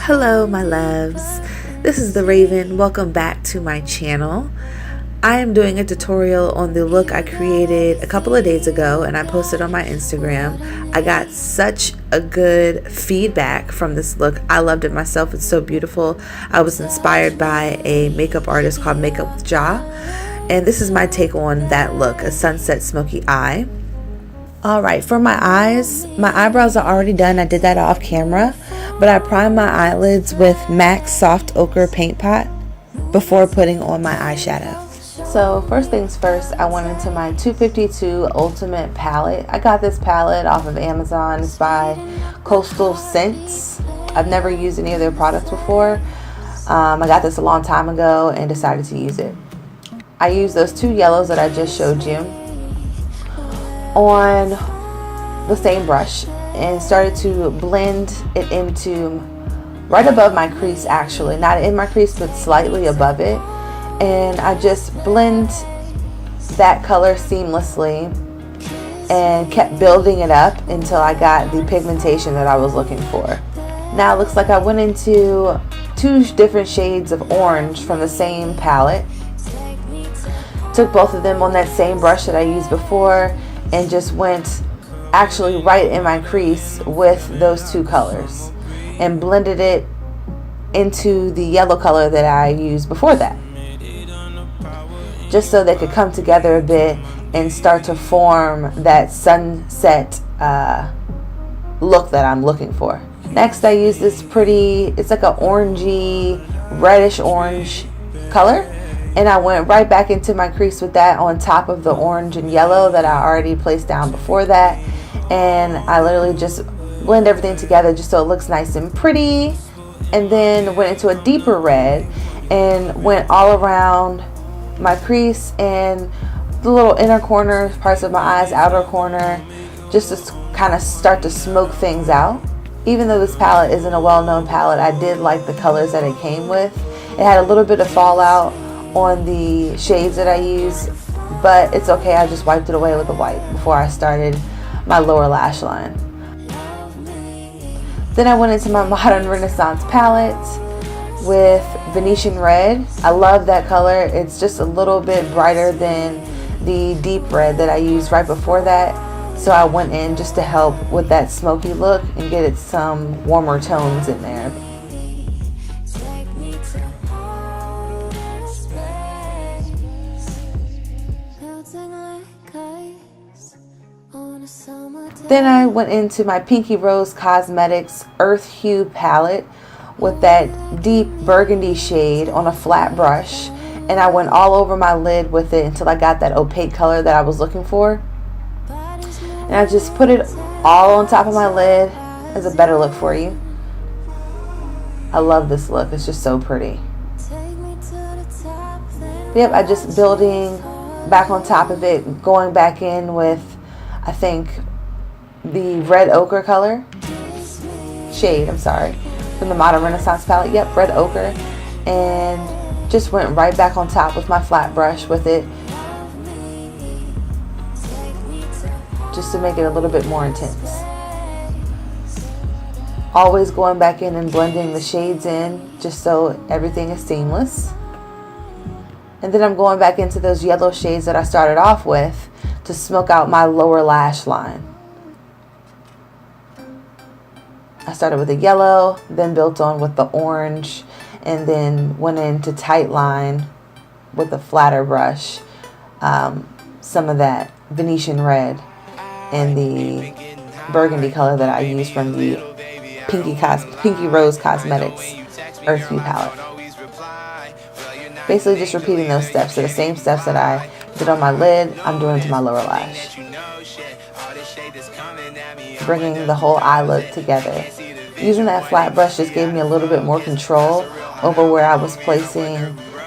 Hello my loves, this is the Raven. Welcome back to my channel. I am doing a tutorial on the look I created a couple of days ago and I posted on my Instagram. I got such a good feedback from this look. I loved it myself. It's so beautiful. I was inspired by a makeup artist called Makeup with Ja, and this is my take on that look, a sunset smoky eye. Alright, for my eyes, my eyebrows are already done. I did that off camera, but I primed my eyelids with MAC Soft Ochre Paint Pot before putting on my eyeshadow. So first things first, I went into my 252 Ultimate palette. I got this palette off of Amazon. It's by Coastal Scents. I've never used any of their products before. I got this a long time ago and decided to use it. I used those two yellows that I just showed you on the same brush and started to blend it into right above my crease, actually not in my crease but slightly above it, and I just blend that color seamlessly and kept building it up until I got the pigmentation that I was looking for. Now it looks like I went into two different shades of orange from the same palette, took both of them on that same brush that I used before and just went actually right in my crease with those two colors and blended it into the yellow color that I used before that, just so they could come together a bit and start to form that sunset look that I'm looking for. Next I use this pretty, it's like an orangey, reddish orange color, and I went right back into my crease with that on top of the orange and yellow that I already placed down before that. And I literally just blend everything together just so it looks nice and pretty. And then went into a deeper red and went all around my crease and the little inner corner parts of my eyes, outer corner, just to kind of start to smoke things out. Even though this palette isn't a well-known palette, I did like the colors that it came with. It had a little bit of fallout on the shades that I use, but it's okay. I just wiped it away with a wipe before I started my lower lash line. Then I went into my Modern Renaissance palette with Venetian Red. I love that color. It's just a little bit brighter than the deep red that I used right before that, so I went in just to help with that smoky look and get it some warmer tones in there. Then I went into my Pinky Rose Cosmetics Earth Hue palette with that deep burgundy shade on a flat brush, and I went all over my lid with it until I got that opaque color that I was looking for. And I just put it all on top of my lid as a better look for you. I love this look. It's just so pretty. Yep, I just building back on top of it, going back in with, I think, the red ochre color shade, I'm sorry, from the Modern Renaissance palette. Yep, red ochre, and just went right back on top with my flat brush with it, just to make it a little bit more intense. Always going back in and blending the shades in just so everything is seamless. And then I'm going back into those yellow shades that I started off with to smoke out my lower lash line. I started with the yellow, then built on with the orange, and then went into tight line with a flatter brush, some of that Venetian red and the burgundy color that I used from the Pinky Rose Cosmetics Earth Hue palette. Basically just repeating those steps. So the same steps that I did on my lid, I'm doing to my lower lash. Bringing the whole eye look together. Using that flat brush just gave me a little bit more control over where I was placing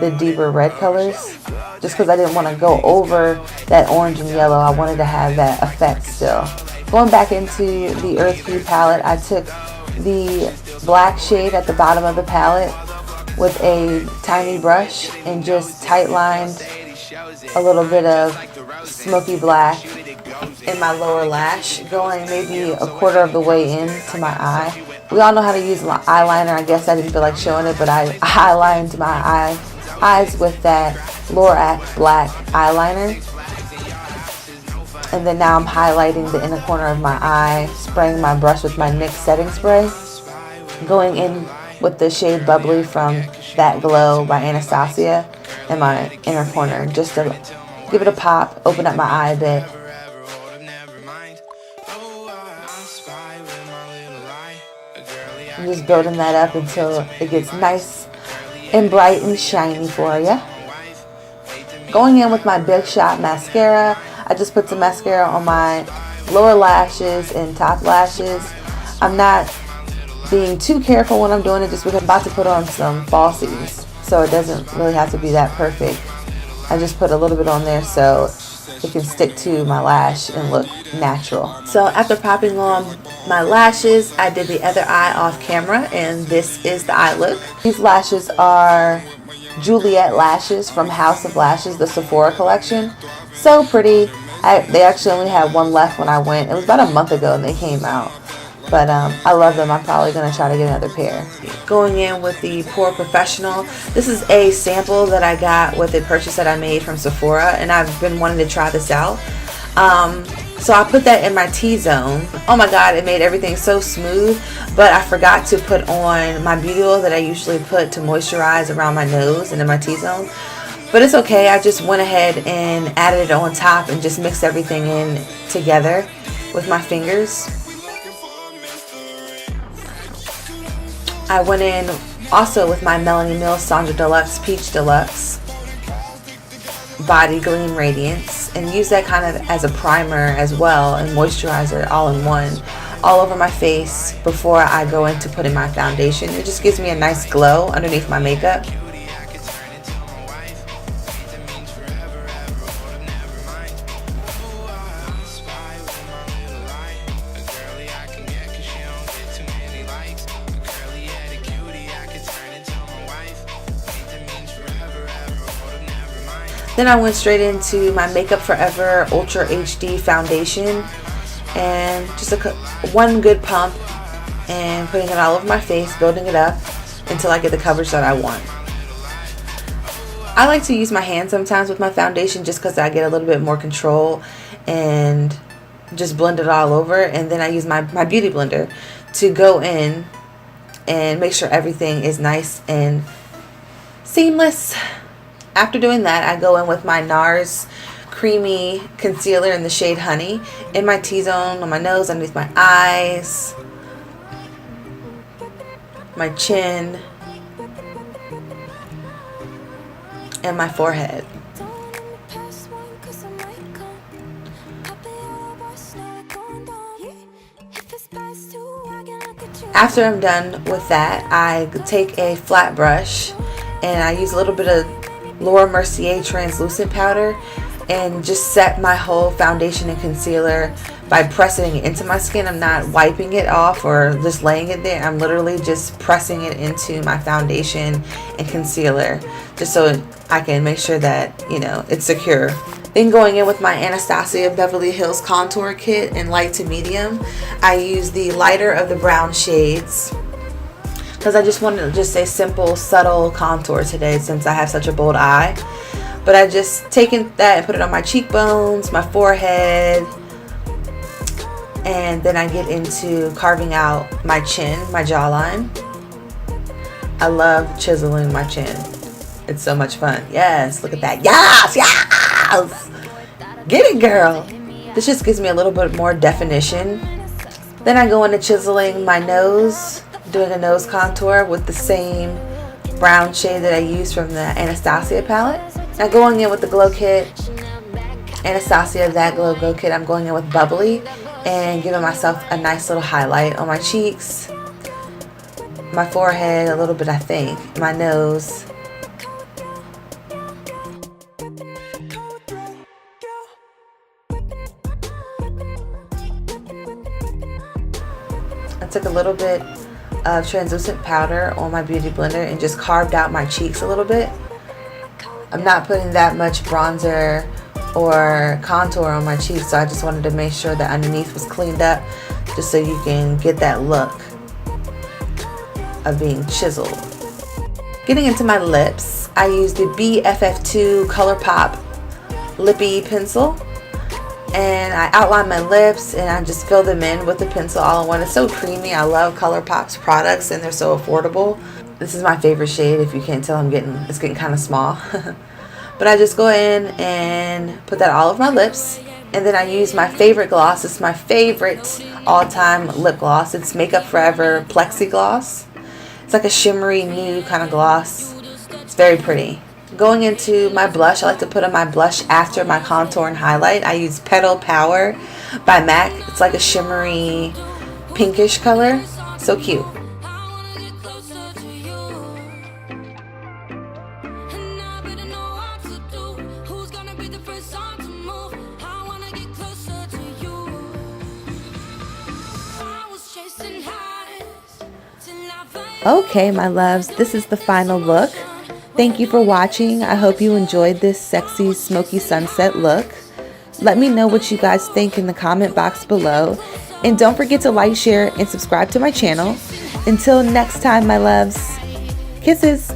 the deeper red colors. Just because I didn't want to go over that orange and yellow, I wanted to have that effect still. Going back into the Earth Hue palette, I took the black shade at the bottom of the palette with a tiny brush and just tight lined a little bit of smoky black in my lower lash, going maybe a quarter of the way into my eye. We all know how to use eyeliner. I guess I didn't feel like showing it, but I highlined my eyes with that Lorac black eyeliner. And then now I'm highlighting the inner corner of my eye, spraying my brush with my NYX setting spray, going in with the shade Bubbly from That Glow by Anastasia in my inner corner, just to give it a pop, open up my eye a bit. I'm just building that up until it gets nice and bright and shiny for you. Going in with my Big Shot mascara. I just put some mascara on my lower lashes and top lashes. I'm not being too careful when I'm doing it just because I'm about to put on some falsies, so it doesn't really have to be that perfect. I just put a little bit on there so it can stick to my lash and look natural. So after popping on my lashes, I did the other eye off camera, and this is the eye look. These lashes are Juliette lashes from House of Lashes, the Sephora collection. So pretty. They actually only had one left when I went. It was about a month ago and they came out. But I love them. I'm probably going to try to get another pair. Going in with the Pore Professional. This is a sample that I got with a purchase that I made from Sephora, and I've been wanting to try this out. So I put that in my T-zone. Oh my god, it made everything so smooth, but I forgot to put on my beauty oil that I usually put to moisturize around my nose and in my T-zone. But it's okay, I just went ahead and added it on top and just mixed everything in together with my fingers. I went in also with my Melanie Sonjdra Deluxe-Peach Deluxe Body Gleam Radiance, and use that kind of as a primer as well and moisturizer all in one, all over my face before I go into putting my foundation. It just gives me a nice glow underneath my makeup. Then I went straight into my Makeup Forever Ultra HD foundation, and just one good pump and putting it all over my face, building it up until I get the coverage that I want. I like to use my hand sometimes with my foundation just because I get a little bit more control and just blend it all over, and then I use my beauty blender to go in and make sure everything is nice and seamless. After doing that, I go in with my NARS Creamy Concealer in the shade Honey in my T-zone, on my nose, underneath my eyes, my chin, and my forehead. After I'm done with that, I take a flat brush and I use a little bit of Mercier translucent powder and just set my whole foundation and concealer by pressing it into my skin. I'm not wiping it off or just laying it there. I'm literally just pressing it into my foundation and concealer just so I can make sure that, you know, it's secure. Then going in with my Anastasia Beverly Hills Contour Kit in light to medium, I use the lighter of the brown shades because I just wanted just a simple, subtle contour today since I have such a bold eye. But I just taken that and put it on my cheekbones, my forehead, and then I get into carving out my chin, my jawline. I love chiseling my chin. It's so much fun. Yes, look at that. Yes, yes! Get it, girl. This just gives me a little bit more definition. Then I go into chiseling my nose, doing a nose contour with the same brown shade that I used from the Anastasia palette. Now going in with the Glow Kit, Anastasia That Glow Kit, I'm going in with Bubbly and giving myself a nice little highlight on my cheeks, my forehead a little bit, I think, my nose. I took a little bit of translucent powder on my beauty blender and just carved out my cheeks a little bit. I'm not putting that much bronzer or contour on my cheeks, so I just wanted to make sure that underneath was cleaned up, just so you can get that look of being chiseled. Getting into my lips, I used the BFF2 ColourPop Lippie pencil, and I outlined my lips and I just filled them in with the pencil all in one. It's so creamy. I love ColourPop's products and they're so affordable. This is my favorite shade. If you can't tell, it's getting kind of small. But I just go in and put that all over my lips, and then I use my favorite gloss. It's my favorite all-time lip gloss. It's Makeup Forever Plexi Gloss. It's like a shimmery nude kind of gloss. It's very pretty. Going into my blush, I like to put on my blush after my contour and highlight. I use Petal Power by MAC. It's like a shimmery pinkish color. So cute. Okay, my loves, this is the final look. Thank you for watching. I hope you enjoyed this sexy smoky sunset look. Let me know what you guys think in the comment box below. And don't forget to like, share, and subscribe to my channel. Until next time, my loves. Kisses.